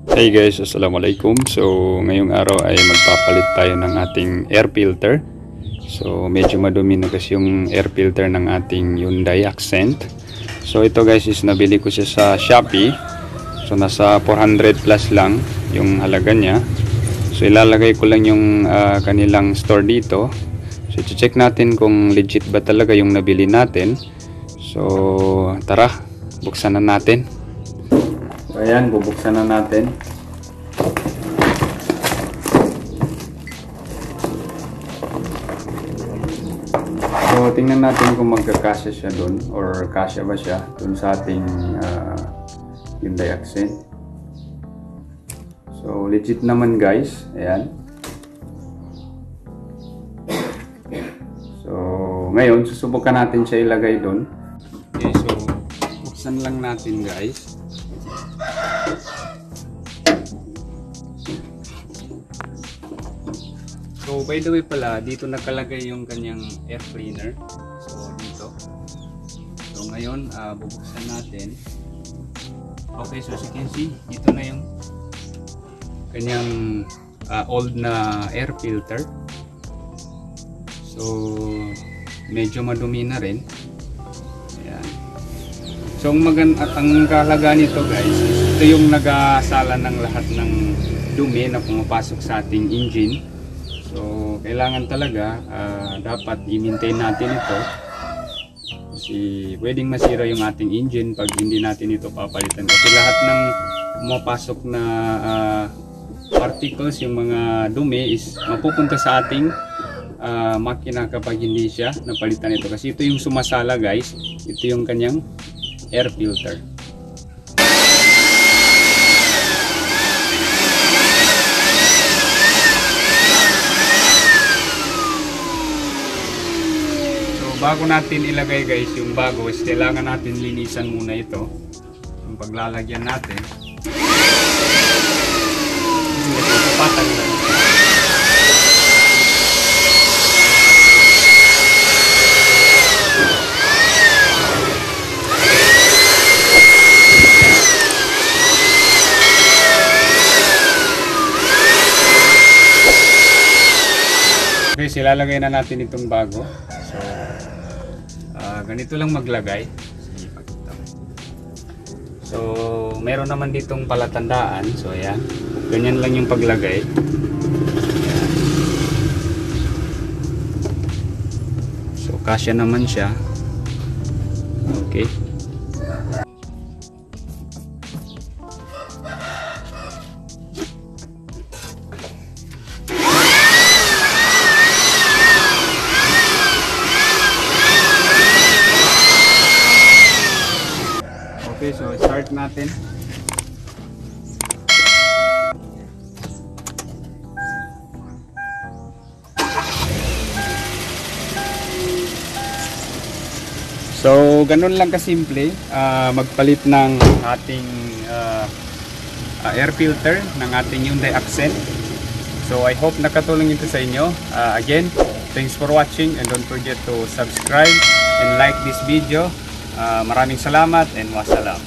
Hey guys, assalamualaikum. So ngayong araw ay magpapalit tayo ng ating air filter. So medyo madumi na kasi yung air filter ng ating Hyundai Accent. So ito guys is nabili ko siya sa Shopee. So nasa 400 plus lang yung halaga niya. So ilalagay ko lang yung kanilang store dito. So check natin kung legit ba talaga yung nabili natin. So tara, buksan na natin. So ayan, bubuksan na natin. So tingnan natin kung magkakasya siya doon or kasya ba siya doon sa ating Hyundai Accent. So legit naman guys, ayan. So ngayon susubukan natin siya ilagay doon. Okay, so buksan lang natin guys. So by the way pala, dito nakalagay yung kanyang air cleaner. So dito. So ngayon, bubuksan natin. Okay, so as you can see, dito na yung kanyang old na air filter. So medyo madumi na rin. Ayan. So ang kahalaga nito guys, ito yung nagasala ng lahat ng dumi na pumapasok sa ating engine. So kailangan talaga dapat i-maintain natin ito kasi pwedeng masira yung ating engine pag hindi natin ito papalitan, kasi lahat ng pumapasok na particles, yung mga dumi is mapupunta sa ating makina kapag hindi siya napalitan ito, kasi ito yung sumasala guys, ito yung kanyang air filter. Bago natin ilagay guys yung bago, is kailangan natin linisan muna ito. Yung paglalagyan natin. Patag lang. Okay, ilalagay na natin itong bago. Ganito lang maglagay. So meron naman ditong palatandaan. So ayan, ganyan lang yung paglagay. Ayan. So kasya naman siya. Okay. Okay, so start natin. So, ganun lang kasimple magpalit ng ating air filter ng ating Hyundai Accent. So, I hope nakatulong ito sa inyo. Again, thanks for watching and don't forget to subscribe and like this video. Maraming salamat and wassalam.